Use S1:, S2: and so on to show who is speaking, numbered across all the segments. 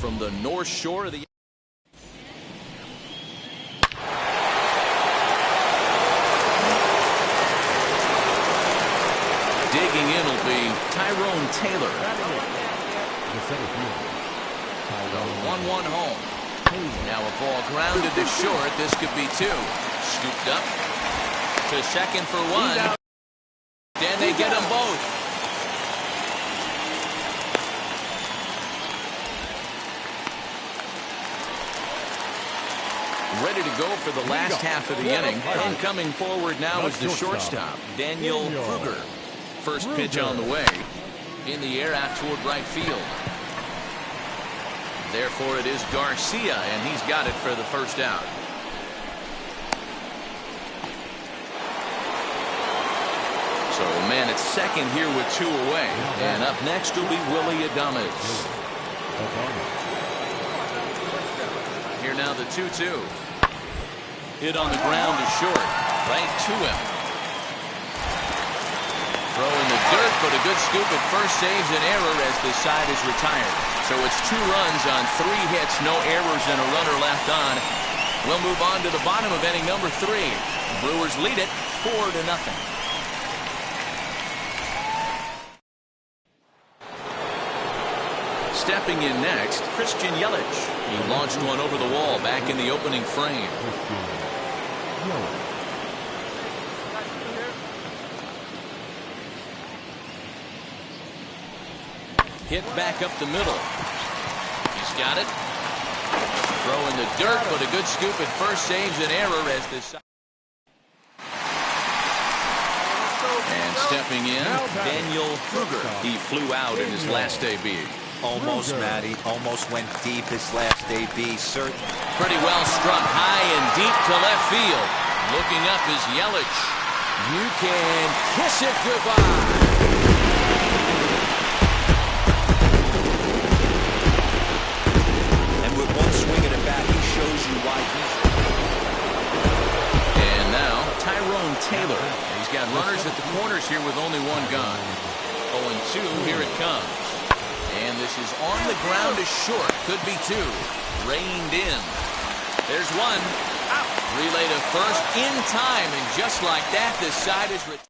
S1: from the North Shore of the digging in will be Tyrone Taylor. The 1-1 home. Now a ball grounded to short. This could be two. Scooped up to second for one. Then they get them both. Ready to go for the last half of the inning. And coming forward now is the shortstop, Daniel Kruger. First pitch on the way. In the air out toward right field. Therefore, it is Garcia, and he's got it for the first out. So, man at second here with two away. And up next will be Willie Adames. Here now the 2-2. Hit on the ground to short. Right to him. Throw in the dirt, but a good scoop at first saves an error as the side is retired. So it's 2 runs on 3 hits, no errors, and a runner left on. We'll move on to the bottom of inning number 3. Brewers lead it 4-0. Stepping in next, Christian Yelich. He launched one over the wall back in the opening frame. Hit back up the middle. He's got it. Throw in the dirt, but a good scoop at first saves an error as this. And stepping in, Daniel Kruger. He flew out in his last debut.
S2: Almost, Matty. Almost went deep his last debut. Certain.
S1: Pretty well struck high and deep to left field. Looking up is Yelich. You can kiss it goodbye. And now Tyrone Taylor. He's got runners at the corners here with only 1 gone. 0-2. Here it comes. And this is on the ground to short. Could be 2. Reined in. There's 1. Out. Relay to first in time. And just like that, this side is retired.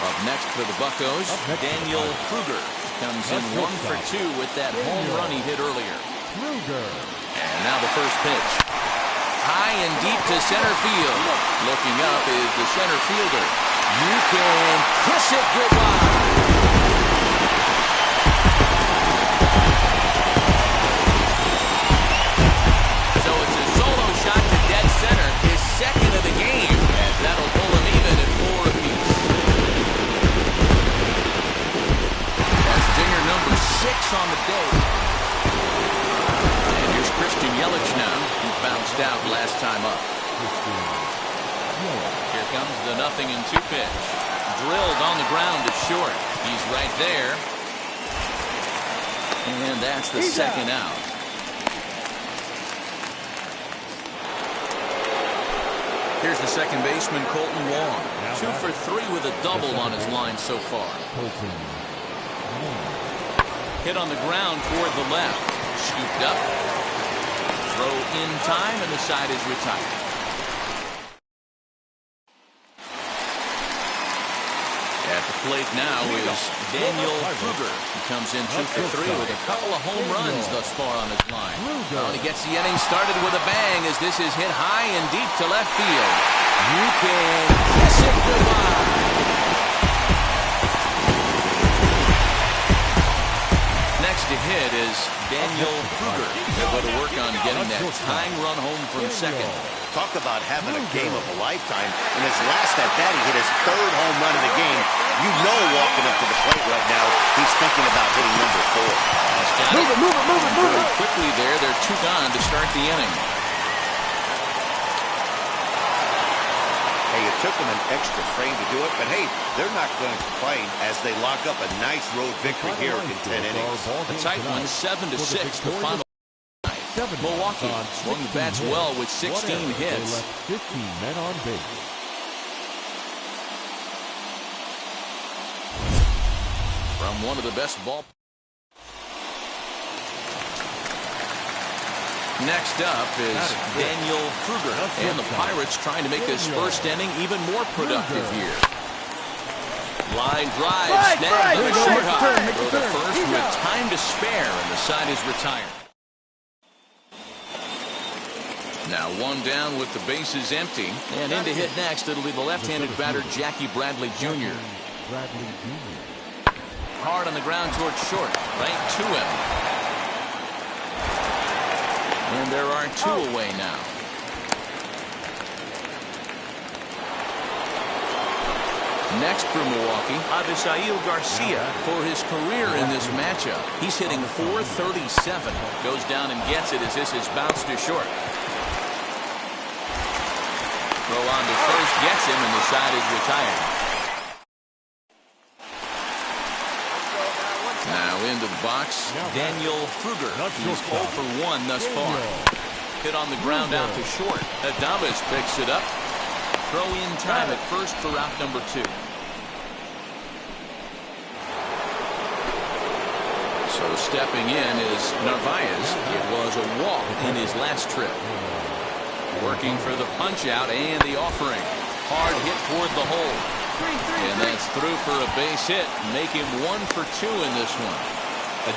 S1: Up next for the Buccos, Daniel Kruger. Comes in 1 for 2 with that home run he hit earlier. And now the first pitch. High and deep to center field. Looking up is the center fielder. You can kiss it goodbye. So it's a solo shot to dead center. His second of the game. As that'll pull him even at 4 apiece. That's dinger number 6 on the day. And here's Christian Yelich now. He bounced out last time up. Here comes the 0-2 pitch. Drilled on the ground to short. He's right there. And that's the second out. Here's the second baseman, Colton Wong. 2 for 3 with a double on his line so far. Hit on the ground toward the left. Scooped up. Throw in time, and the side is retired. At the plate now is Daniel Kruger. He comes in 2 for 3 with a couple of home runs thus far on his line. Well, he gets the inning started with a bang as this is hit high and deep to left field. You can kiss it goodbye. Next to hit is Daniel Kruger. They'll go to work on getting that tying run home from second.
S3: Talk about having a game of a lifetime. In his last at bat, he hit his 3rd home run of the game. You know, walking up to the plate right now, he's thinking about hitting number 4.
S1: Move it. Quickly there. They're 2 gone to start the inning.
S3: Hey, it took them an extra frame to do it, but hey, they're not going to complain as they lock up a nice road victory here in 10 innings.
S1: A tight one, 7-6, the final. Milwaukee swung the bats well with 16 hits.
S4: 15 men on base.
S1: From one of the best ball. Next up is Daniel Kruger. And the Pirates trying to make this first inning even more productive here. Line drive, snagged on the short hop. Throw to first with time to spare, and the side is retired. Now one down with the bases empty. And in to hit next, it'll be the left-handed batter, Jackie Bradley Jr. Hard on the ground towards short. Right to him. And there are two away now. Next for Milwaukee, Avisail Garcia. For his career in this matchup, he's hitting .437. Goes down and gets it as this is bounced to short. Throw on to first, gets him, and the side is retired. Now into the box, Daniel Kruger. He's 0 for 1 thus far. Hit on the ground out to short. Adames picks it up. Throw in time at first for out number 2. So stepping in is Narvaez. It was a walk in his last trip. Working for the punch out and the offering. Hard hit toward the hole. And that's through for a base hit. Make him 1 for 2 in this one.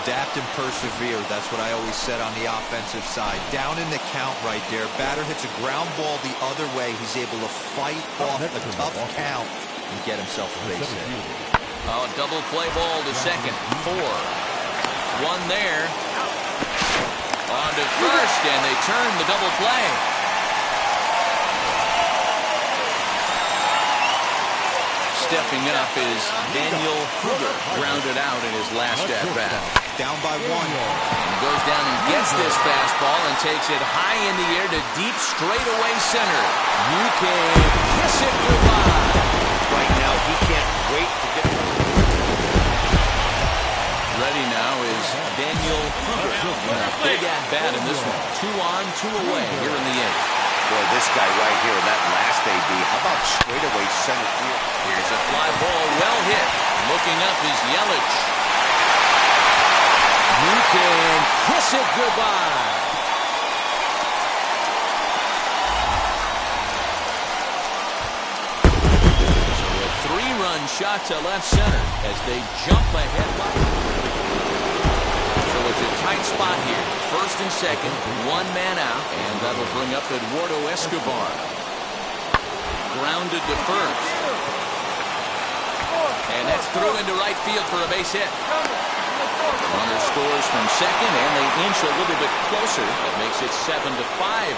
S2: Adapt and persevere. That's what I always said on the offensive side. Down in the count right there. Batter hits a ground ball the other way. He's able to fight off a tough count and get himself a base hit.
S1: Oh, double play ball to second. 4. 1 there. On to first, and they turn the double play. Stepping up is Daniel Kruger, grounded out in his last at-bat.
S2: Down by 1.
S1: And goes down and gets this fastball and takes it high in the air to deep straightaway center. You can kiss it goodbye.
S3: Right now, he can't wait to get it.
S1: Ready now is Daniel Kruger. Big at-bat in this one. 2 on, 2 away here in the 8th.
S3: Boy, this guy right here, that last AB, how about straightaway center field?
S1: Here's a fly ball, well hit. Looking up is Yelich. You can kiss it goodbye. So a 3-run shot to left center as they jump ahead. So it's a tight spot here. First and second, 1 man out, and that'll bring up Eduardo Escobar. Grounded to first. And that's through into right field for a base hit. Runner scores from second, and they inch a little bit closer. That makes it 7-5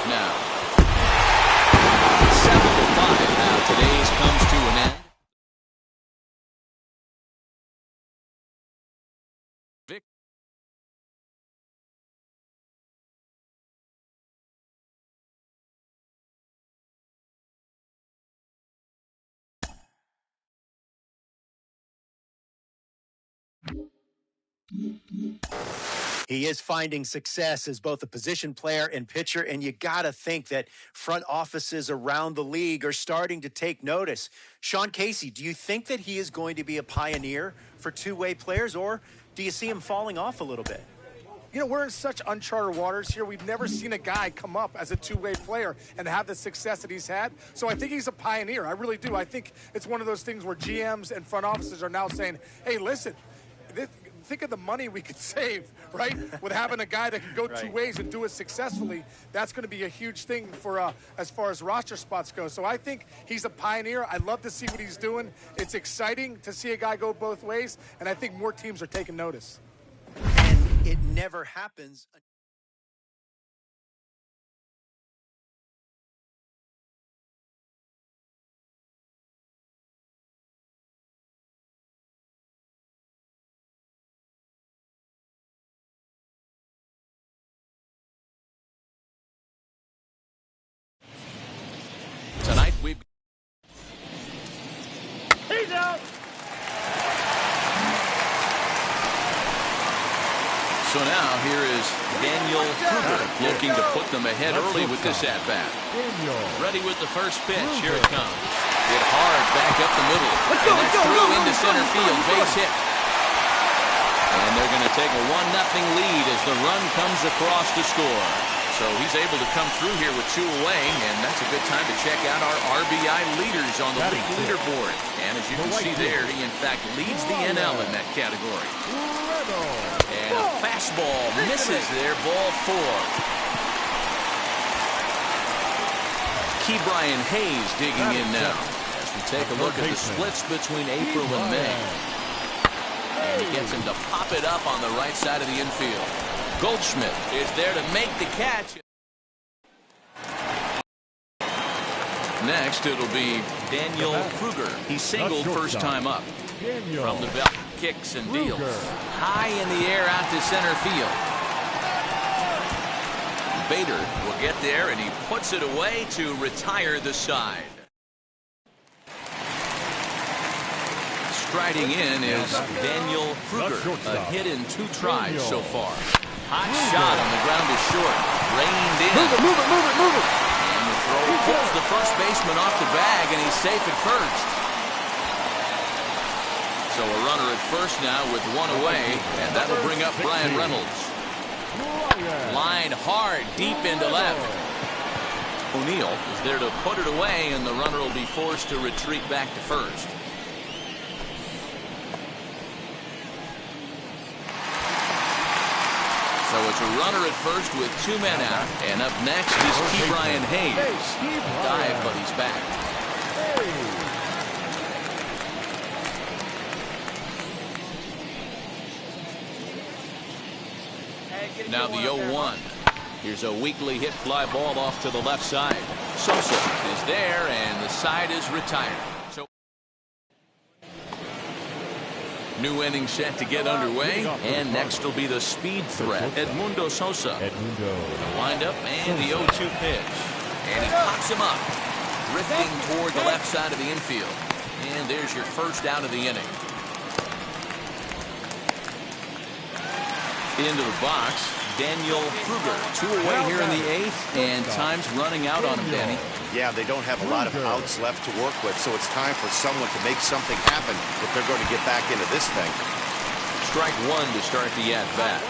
S1: now. 7-5 now. Today's comes to an end.
S4: He is finding success as both a position player and pitcher, and you got to think that front offices around the league are starting to take notice. Sean Casey, do you think that he is going to be a pioneer for two-way players, or do you see him falling off a little bit?
S5: You know, we're in such uncharted waters here. We've never seen a guy come up as a two-way player and have the success that he's had. So I think he's a pioneer. I really do. I think it's one of those things where GMs and front offices are now saying, hey, listen, think of the money we could save, right? With having a guy that can go two ways and do it successfully. That's going to be a huge thing for as far as roster spots go. So I think he's a pioneer. I love to see what he's doing. It's exciting to see a guy go both ways, and I think more teams are taking notice.
S4: And it never happens.
S1: Tonight we've...
S5: He's out!
S1: So now here is Daniel Kruger looking to put them ahead early with this at-bat. Ready with the first pitch. Here it comes. Hit hard back up the middle. And that's through into center field. Base hit. And they're going to take a 1-0 lead as the run comes across to score. So he's able to come through here with 2 away, and that's a good time to check out our RBI leaders on the league leaderboard. And as you can see there, he in fact leads the NL in that category. And a fastball misses there, ball 4. Brian Hayes digging in now as we take a look at the splits between April and May. And he gets him to pop it up on the right side of the infield. Goldschmidt is there to make the catch. Next, it'll be Daniel Kruger. He singled first time up. From the belt, kicks and deals. High in the air out to center field. Bader will get there, and he puts it away to retire the side. Striding in is Daniel Kruger. A hit in 2 tries so far. Hot shot on the ground is short. Reined in.
S5: Move it.
S1: And the throw pulls the first baseman off the bag, and he's safe at first. So a runner at first now with 1 away, and that'll bring up Brian Reynolds. Line hard deep into left. O'Neill is there to put it away, and the runner will be forced to retreat back to first. So it's a runner at first with 2 men out, and up next is Brian Hayes. Dive, but he's back. Now the 0-1. Here's a weakly hit fly ball off to the left side. Sosa is there, and the side is retired. So new inning set to get underway, and next will be the speed threat, Edmundo Sosa. Wind up and the 0-2 pitch, and he pops him up, drifting toward the left side of the infield. And there's your first out of the inning. Into the box, Daniel Kruger. 2 away here in the 8th, and time's running out on him, Danny.
S3: Yeah, they don't have a lot of outs left to work with, so it's time for someone to make something happen if they're going to get back into this thing.
S1: Strike 1 to start the at-bat.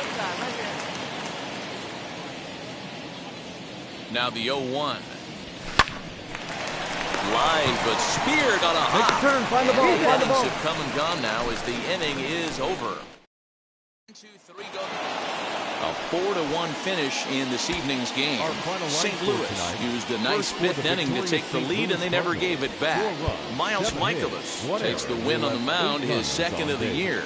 S1: Now the 0-1. Line, but speared on a hop.
S5: Take a turn, find the ball, find the ball.
S1: Innings have come and gone now as the inning is over. 1, 2, 3, go. A 4-1 finish in this evening's game. St. Louis used a nice 5th inning to take the lead, and they never gave it back. Miles Michaelis takes the win on the mound, his 2nd of the year.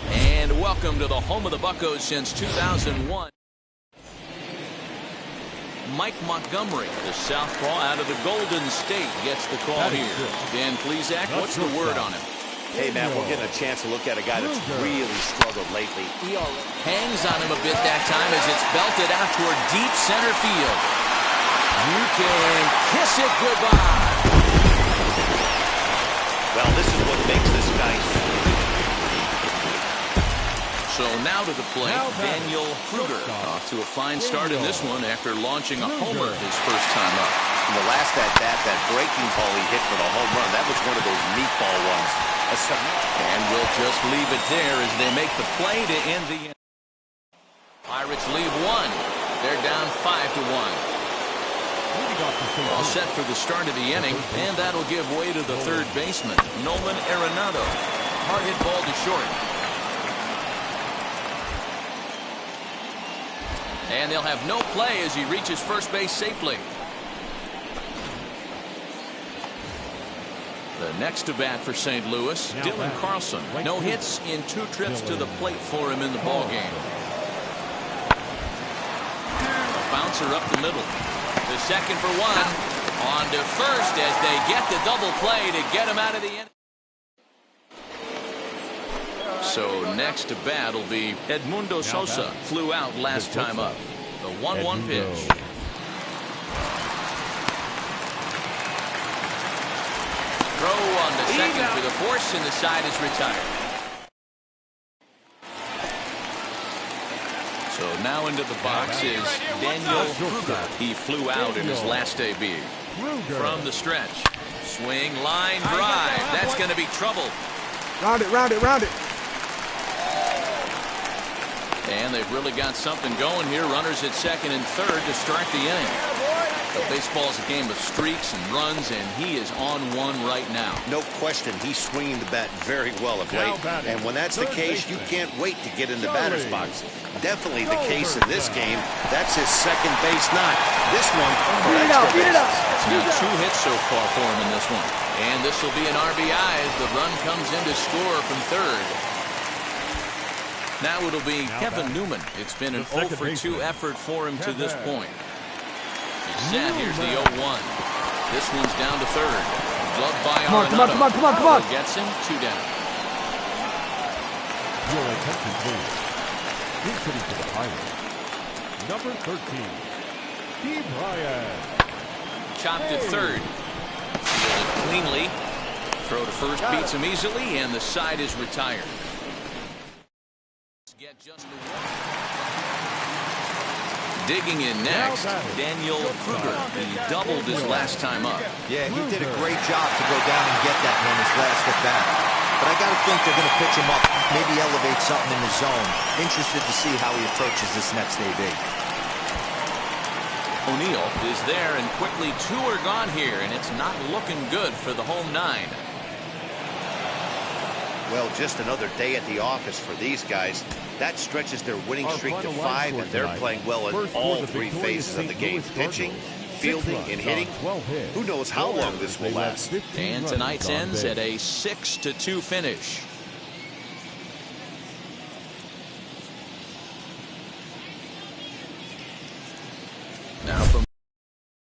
S1: And welcome to the home of the Buccos since 2001. Mike Montgomery, the southpaw out of the Golden State, gets the call here. Dan Plesac, what's the word on him?
S3: Hey, Matt, we're getting a chance to look at a guy that's really struggled lately.
S1: He hangs on him a bit that time as it's belted out toward deep center field. You can kiss it goodbye.
S3: Well, this is what makes this guy.
S1: So now to the plate, Daniel Kruger off to a fine start in this one after launching a homer his first time up.
S3: In the last at-bat, that breaking ball he hit for the home run, that was one of those meatball ones.
S1: And we'll just leave it there as they make the play to end the inning. Pirates leave 1. They're down 5-1. All set for the start of the inning, and that'll give way to the third baseman, Nolan Arenado. Hard hit ball to short. And they'll have no play as he reaches first base safely. The next to bat for St. Louis, Dylan Carlson. No hits in 2 trips to the plate for him in the ballgame. A bouncer up the middle. The second for 1. On to first as they get the double play to get him out of the inning. So next to bat will be Edmundo Sosa. Flew out last time up. The 1-1 pitch. Throw on the second for the force, and the side is retired. So now into the box is Daniel Kruger. He flew out in his last debut. From the stretch. Swing, line, drive. That's going to be trouble.
S5: Round it.
S1: And they've really got something going here. Runners at second and third to start the inning. But baseball's a game of streaks and runs, and he is on one right now.
S3: No question, he's swinging the bat very well of late. And when that's the case, you can't wait to get in the batter's box. Definitely the case in this game. That's his second base knock. This one for extra bases.
S1: It's now 2 hits so far for him in this one. And this will be an RBI as the run comes in to score from third. Now it'll be Kevin Newman. It's been an 0 for 2 effort for him to this point. He's set. Here's the 0-1. This one's down to third. Gloved by Arenado.
S6: Come on.
S1: Gets him 2 down.
S6: Your attention, please. He's hitting to the Pirates. Number 13, Bryant.
S1: Chopped at third. Fielded cleanly. Throw to first beats him easily, and the side is retired. Get just the one. Digging in next, Daniel Kruger. He doubled his last time up.
S2: Yeah, he did a great job to go down and get that one his last at bat. But I got to think they're going to pitch him up, maybe elevate something in the zone. Interested to see how he approaches this next AB.
S1: O'Neill is there, and quickly 2 are gone here, and it's not looking good for the home 9.
S3: Well, just another day at the office for these guys. That stretches their winning streak to 5, and they're playing well in all 3 phases of the game. Pitching, fielding, and hitting. Who knows how long this will last.
S1: And tonight's ends at a 6-2 finish. Now from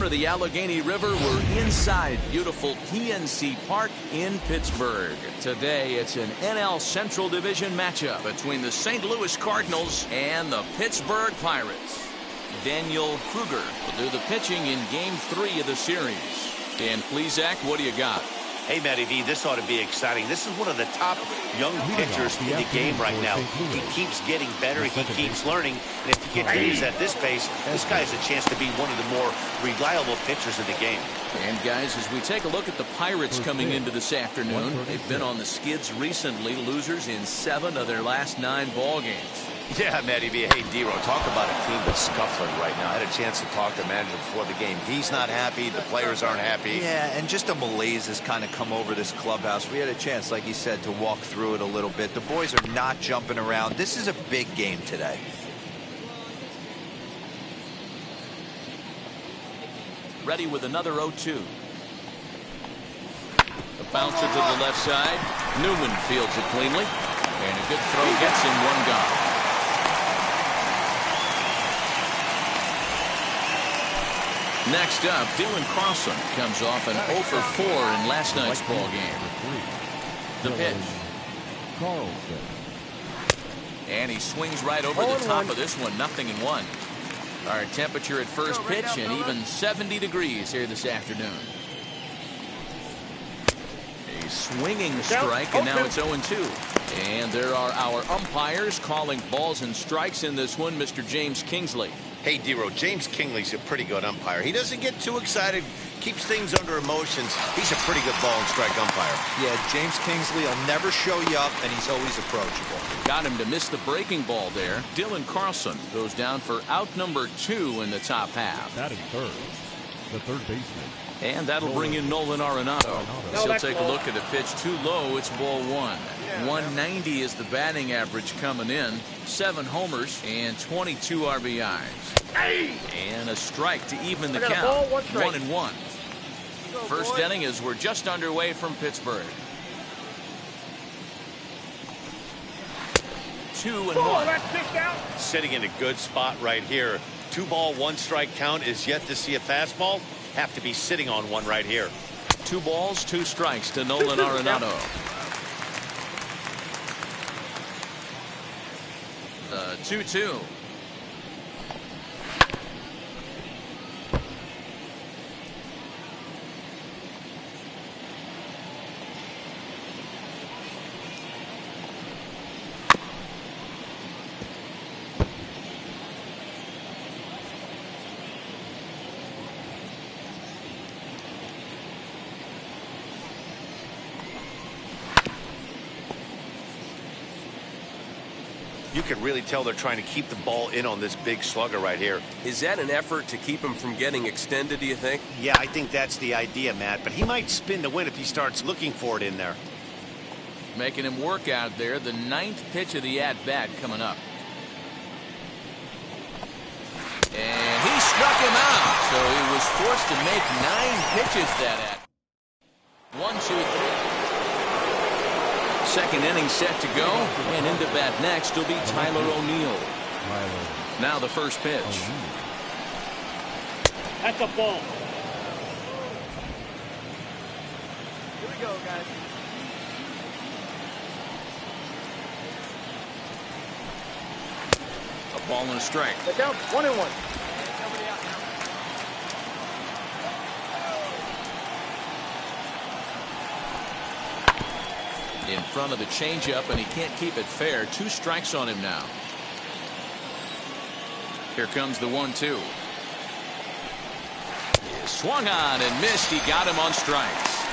S1: the Allegheny River, we're inside beautiful PNC Park in Pittsburgh. Today, it's an NL Central Division matchup between the St. Louis Cardinals and the Pittsburgh Pirates. Daniel Kruger will do the pitching in Game 3 of the series. Dan Plesac, what do you got?
S3: Hey, Matty V, this ought to be exciting. This is one of the top young pitchers in the game right now. He keeps getting better. He keeps learning. And if he continues at this pace, this guy has a chance to be one of the more reliable pitchers in the game.
S1: And, guys, as we take a look at the Pirates coming into this afternoon, they've been on the skids recently, losers in 7 of their last 9 ball games.
S3: Yeah, Matty B. Hey, D-Ro, talk about a team that's scuffling right now. I had a chance to talk to the manager before the game. He's not happy. The players aren't happy.
S2: Yeah, and just a malaise has kind of come over this clubhouse. We had a chance, like you said, to walk through it a little bit. The boys are not jumping around. This is a big game today.
S1: Ready with another 0-2. The bouncer to the left side. Newman fields it cleanly. And a good throw gets him 1 gone. Next up, Dylan Carlson comes off an 0 for 4 in last night's ball game. The pitch. And he swings right over the top of this one, 0-1. Our temperature at first pitch and even 70 degrees here this afternoon. A swinging strike, and now it's 0-2. And there are our umpires calling balls and strikes in this one, Mr. James Kingsley.
S3: Hey, D-Ro, James Kingley's a pretty good umpire. He doesn't get too excited, keeps things under emotions. He's a pretty good ball and strike umpire.
S2: Yeah, James Kingsley will never show you up, and he's always approachable.
S1: Got him to miss the breaking ball there. Dylan Carlson goes down for out number 2 in the top half.
S6: Batting third, the third baseman.
S1: And that'll bring in Nolan Arenado. He'll take a look at a pitch too low. It's ball 1. 190 is the batting average coming in. 7 homers and 22 RBIs. And a strike to even the count. 1-1. First inning as we're just underway from Pittsburgh. 2-1.
S3: Sitting in a good spot right here. 2 ball, 1 strike count is yet to see a fastball. Have to be sitting on one right here.
S1: 2 balls, 2 strikes to Nolan Arenado. The 2-2.
S3: You can really tell they're trying to keep the ball in on this big slugger right here.
S7: Is that an effort to keep him from getting extended, do you think?
S3: Yeah, I think that's the idea, Matt. But he might spin to win if he starts looking for it in there.
S1: Making him work out there. The 9th pitch of the at-bat coming up. And he struck him out. So he was forced to make 9 pitches that at. 1, 2, 3. Second inning set to go, and into bat next will be Tyler O'Neill. Now the first pitch.
S8: That's a ball.
S9: Here we go, guys.
S1: A ball and a strike.
S8: Get down, 1-1.
S1: In front of the changeup, and he can't keep it fair. 2 strikes on him now. Here comes the 1-2. Swung on and missed. He got him on strikes.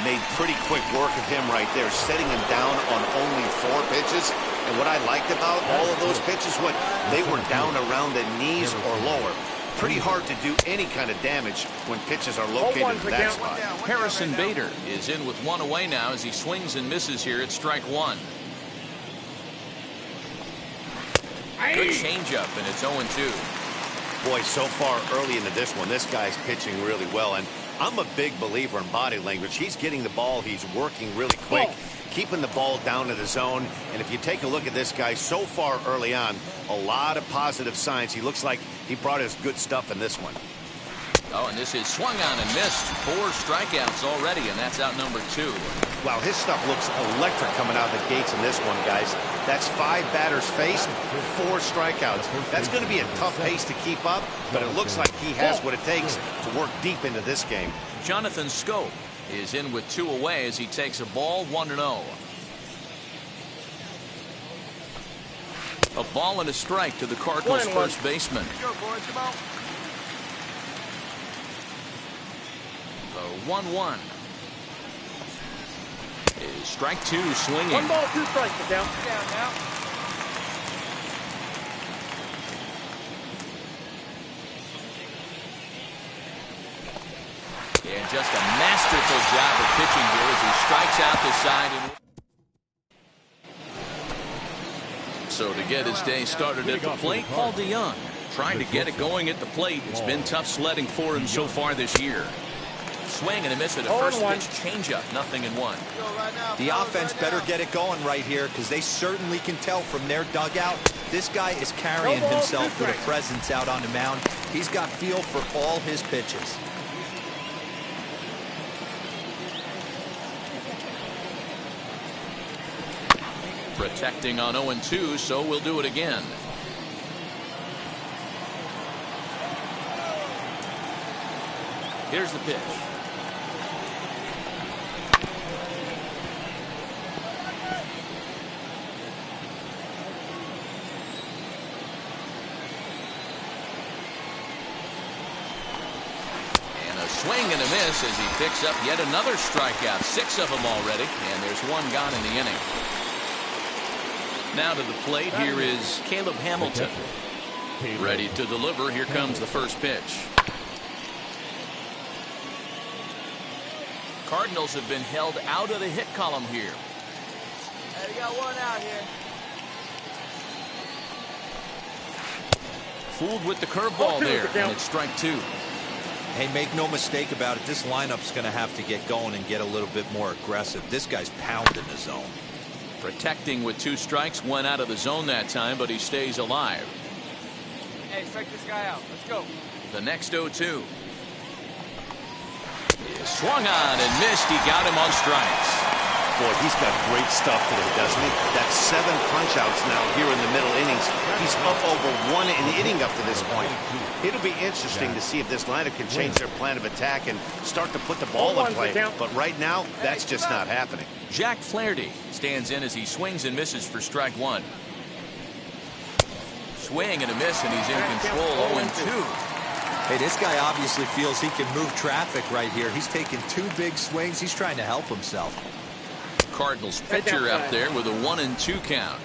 S3: Made pretty quick work of him right there, setting him down on only 4 pitches. And what I liked about all of those pitches, they were down around the knees or lower. Pretty hard to do any kind of damage when pitches are located in that spot.
S1: Harrison Bader is in with 1 away now as he swings and misses here at strike 1. Good changeup, and it's 0-2.
S3: Boy, so far early into this one, this guy's pitching really well. And I'm a big believer in body language. He's getting the ball. He's working really quick, keeping the ball down to the zone. And if you take a look at this guy so far early on, a lot of positive signs. He looks like he brought us good stuff in this one.
S1: Oh, and this is swung on and missed. 4 strikeouts already, and that's out number 2.
S3: Wow, his stuff looks electric coming out of the gates in this one, guys. That's 5 batters faced, 4 strikeouts. That's going to be a tough pace to keep up, but it looks like he has what it takes to work deep into this game.
S1: Jonathan Scope is in with 2 away as he takes a ball, 1-0. A ball and a strike to the Cardinals' first baseman.
S9: Go, boys, come on.
S1: The 1-1. Is strike 2 swinging.
S8: 1 ball, 2 strikes. Get down.
S9: Down now.
S1: And just a masterful job of pitching here as he strikes out the side. So to get his day started at the plate, Paul DeYoung trying to get it going at the plate. It's been tough sledding for him so far this year. Swing and a miss at a first pitch changeup, 0-1.
S2: The offense better get it going right here because they certainly can tell from their dugout. This guy is carrying himself with a presence out on the mound. He's got feel for all his pitches.
S1: Protecting on 0-2, so we'll do it again. Here's the pitch. And a swing and a miss as he picks up yet another strikeout. 6 of them already, and there's 1 gone in the inning. Now to the plate, here is Caleb Hamilton. Ready to deliver. Here comes the first pitch. Cardinals have been held out of the hit column here.
S9: Hey, we got 1 out here.
S1: Fooled with the curveball there, and it's strike 2.
S2: Hey, make no mistake about it. This lineup's going to have to get going and get a little bit more aggressive. This guy's pounding the zone.
S1: Protecting with 2 strikes, went out of the zone that time, but he stays alive.
S9: Hey, strike this guy out. Let's go.
S1: The next 0-2. Swung on and missed. He got him on strikes.
S3: Boy, he's got great stuff today, doesn't he? That's 7 punch-outs now here in the middle innings. He's up over 1 inning up to this point. It'll be interesting to see if this lineup can change their plan of attack and start to put the ball in play. But right now, that's just not happening.
S1: Jack Flaherty stands in as he swings and misses for strike 1. Swing and a miss, and he's in control. 0-2.
S2: Hey, this guy obviously feels he can move traffic right here. He's taking 2 big swings. He's trying to help himself.
S1: Cardinals pitcher up there with a 1-2 count.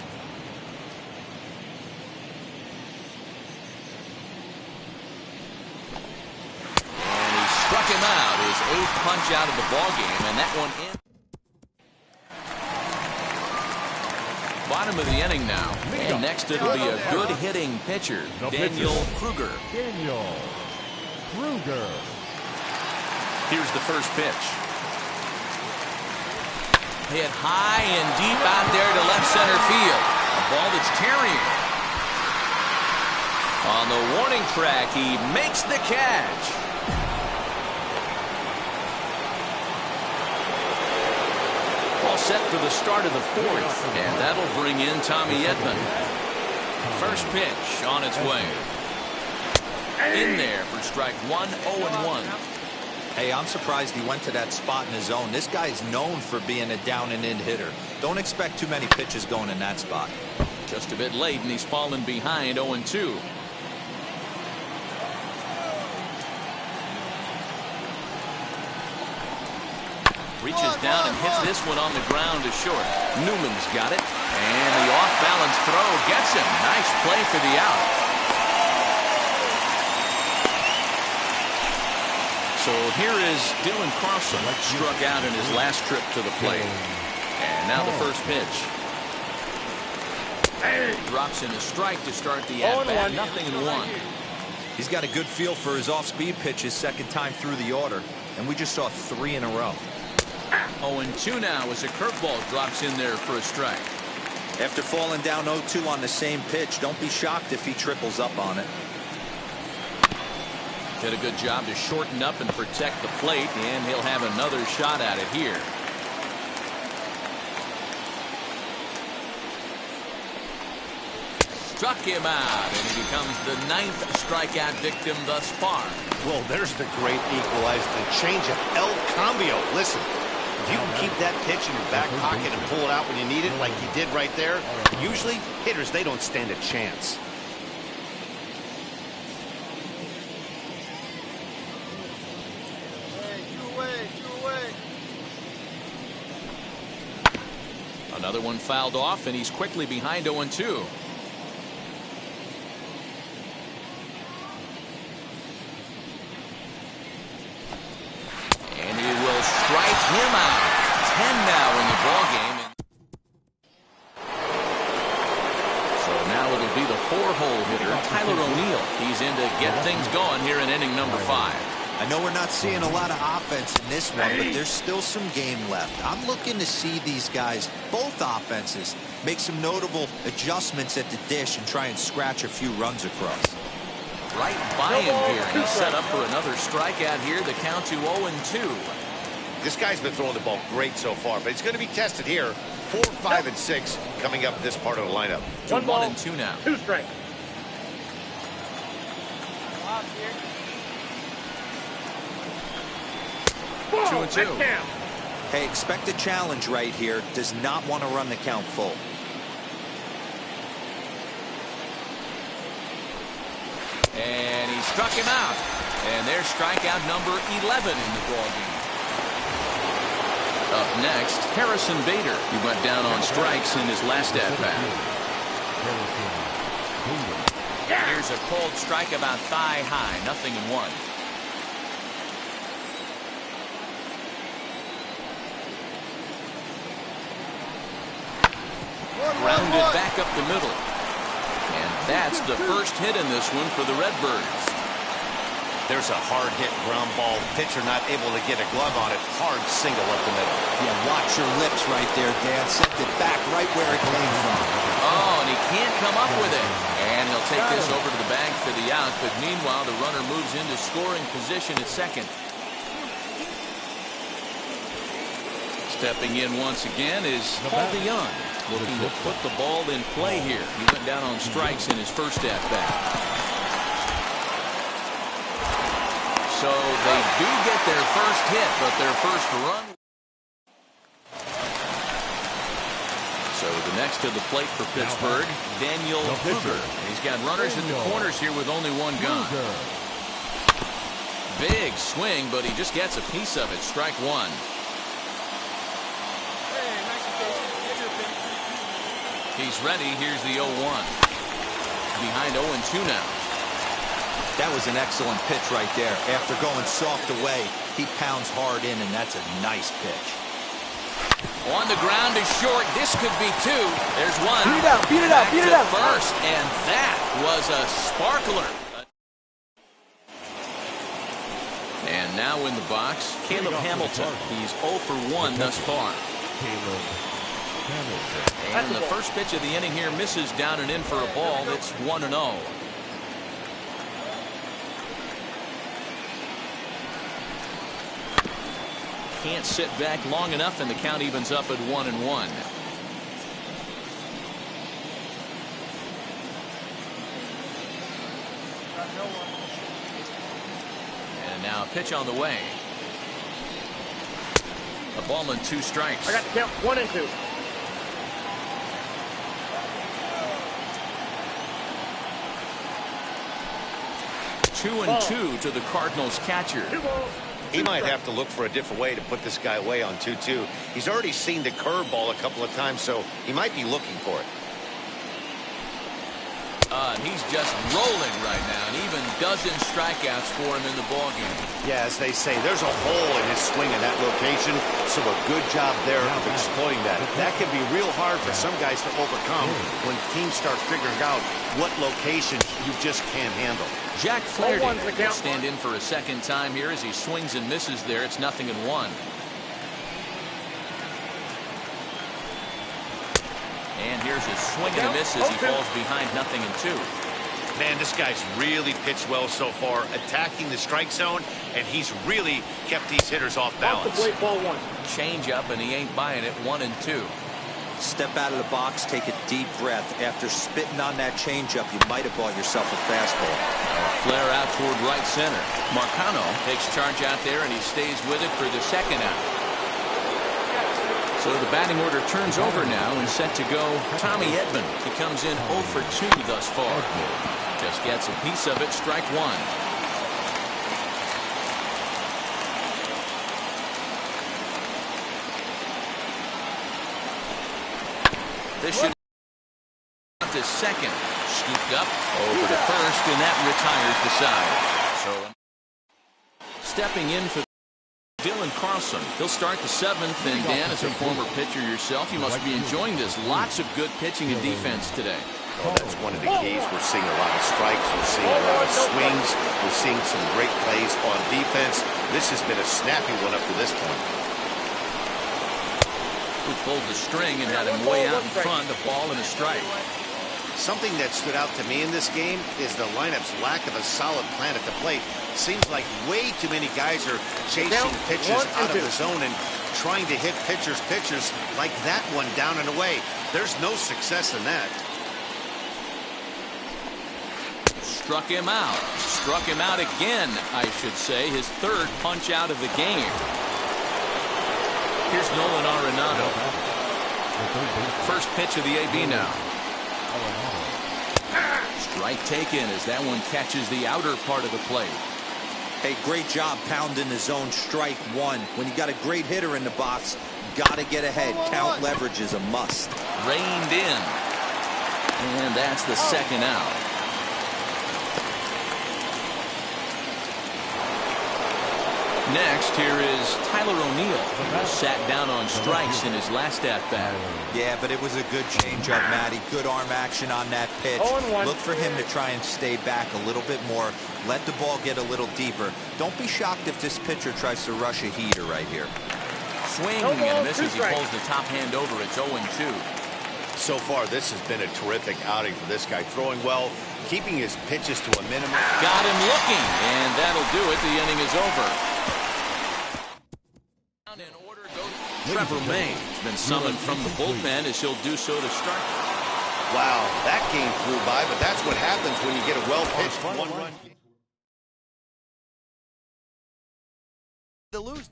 S1: 8th punch out of the ballgame, and that one in. Bottom of the inning now. And next it'll be a good hitting pitcher, Daniel Kruger.
S6: Daniel Kruger.
S1: Here's the first pitch. Hit high and deep out there to left center field. A ball that's carrying. On the warning track, he makes the catch. All set for the start of the 4th, and that'll bring in Tommy Edman. First pitch on its way. In there for strike 1, 0-1.
S2: Hey, I'm surprised he went to that spot in his zone. This guy's known for being a down-and-in hitter. Don't expect too many pitches going in that spot.
S1: Just a bit late, and he's fallen behind 0-2. Reaches down and hits this one on the ground to short. Newman's got it, and the off-balance throw gets him. Nice play for the out. So here is Dylan Carlson, struck out in his last trip to the plate. And now the first pitch. Drops in a strike to start the at-bat. 0-1.
S2: He's got a good feel for his off-speed pitches second time through the order, and we just saw 3 in a row.
S1: 0-2 now as a curveball drops in there for a strike.
S2: After falling down 0-2 on the same pitch, don't be shocked if he triples up on it.
S1: Did a good job to shorten up and protect the plate, and he'll have another shot at it here. Struck him out, and he becomes the 9th strikeout victim thus far.
S3: Well, there's the great equalizer, the changeup, El Cambio. Listen, if you can keep that pitch in your back pocket and pull it out when you need it like he did right there, usually hitters, they don't stand a chance.
S1: Another one fouled off, and he's quickly behind 0-2. And he will strike him out. 10 now in the ballgame. So now it'll be the 4-hole hitter, Tyler O'Neill. He's in to get things going here in inning number 5.
S2: I know we're not seeing a lot of offense in this one, but there's still some game left. I'm looking to see these guys, both offenses, make some notable adjustments at the dish and try and scratch a few runs across.
S1: Right by him here, and he's set up for another strikeout here. The count to 0-2.
S3: This guy's been throwing the ball great so far, but he's going to be tested here. 4, 5, and 6 coming up this part of the lineup.
S1: 1-2 now.
S8: 2 strikes.
S1: 2-2.
S2: Hey, expect a challenge right here. Does not want to run the count full.
S1: And he struck him out. And there's strikeout number 11 in the ballgame. Up next, Harrison Bader. He went down on strikes in his last at-bat. Here's a cold strike about thigh high. 0-1. Grounded back up the middle. And that's the first hit in this one for the Redbirds.
S3: There's a hard hit ground ball. Pitcher not able to get a glove on it. Hard single up the middle.
S2: Yeah, watch your lips right there, Dan. Sent it back right where it came from.
S1: Oh, and he can't come up with it. And he'll take this over to the bag for the out. But meanwhile, the runner moves into scoring position at second. Stepping in once again is Paul DeYoung, looking to put the ball in play here. He went down on strikes in his first at-bat. So they do get their first hit, but their first run. So the next to the plate for Pittsburgh, Daniel Kruger. He's got runners in the corners here with only one gone. Big swing, but he just gets a piece of it. Strike 1. He's ready. Here's the 0-1. Behind 0-2 now.
S2: That was an excellent pitch right there. After going soft away, he pounds hard in, and that's a nice pitch.
S1: On the ground is short. This could be two. There's one.
S8: Beat it out, beat it out, beat it out.
S1: First, and that was a sparkler. And now in the box, Caleb Hamilton. He's 0 for 1 thus far. And the first pitch of the inning here misses down and in for a ball. It's 1-0. Can't sit back long enough, and the count evens up at 1-1. And now a pitch on the way. A ball and 2 strikes.
S8: I got the count 1 and 2.
S1: Two and 2 to the Cardinals catcher.
S3: He might have to look for a different way to put this guy away on 2-2. He's already seen the curveball a couple of times, so he might be looking for it.
S1: And he's just rolling right now, and even dozen strikeouts for him in the ballgame.
S3: Yeah, as they say, there's a hole in his swing in that location, so a good job there of exploiting that. That can be real hard for some guys to overcome when teams start figuring out what location you just can't handle.
S1: Jack Flaherty will stand in for a second time here as he swings and misses there. It's 0-1. And here's a swing and a miss as he falls behind 0-2.
S3: Man, this guy's really pitched well so far, attacking the strike zone, and he's really kept these hitters off balance.
S8: Ball 1.
S1: Change up, and he ain't buying it. 1-2.
S2: Step out of the box, take a deep breath. After spitting on that changeup, you might have bought yourself a fastball.
S1: Flare out toward right center. Marcano takes charge out there, and he stays with it for the second out. So the batting order turns over now, and set to go Tommy Edman. He comes in 0 for 2 thus far. Just gets a piece of it, strike 1. This should to second. Scooped up over to first, and that retires the side. So stepping in for Dylan Carlson. He'll start the 7th, and Dan, as a former pitcher yourself, you must be enjoying this. Lots of good pitching and defense today.
S3: Oh, that's one of the keys. We're seeing a lot of strikes. We're seeing a lot of swings. We're seeing some great plays on defense. This has been a snappy one up to this point.
S1: Who pulled the string and had him way out in front, a ball and a strike.
S3: Something that stood out to me in this game is the lineup's lack of a solid plan at the plate. Seems like way too many guys are chasing pitches out of the zone and trying to hit pitchers like that one down and away. There's no success in that.
S1: Struck him out. Struck him out again, I should say. His 3rd punch out of the game. Here's Nolan Arenado. First pitch of the AB now. Strike taken as that one catches the outer part of the plate.
S2: Hey, great job pounding the zone, strike 1. When you got a great hitter in the box, got to get ahead. Count leverage is a must.
S1: Reined in. And that's the second out. Next, here is Tyler O'Neill, who sat down on strikes in his last at-bat.
S2: Yeah, but it was a good changeup, Matty. Good arm action on that pitch. Look for him to try and stay back a little bit more. Let the ball get a little deeper. Don't be shocked if this pitcher tries to rush a heater right here.
S1: Swing and a miss as he pulls the top hand over. It's 0-2.
S3: So far, this has been a terrific outing for this guy. Throwing well, keeping his pitches to a minimum.
S1: Got him looking, and that'll do it. The inning is over. In order goes Trevor May. He's been summoned from the bullpen as he'll do so to start.
S3: Wow, that game flew by, but that's what happens when you get a well-pitched one-run game.
S2: The lose.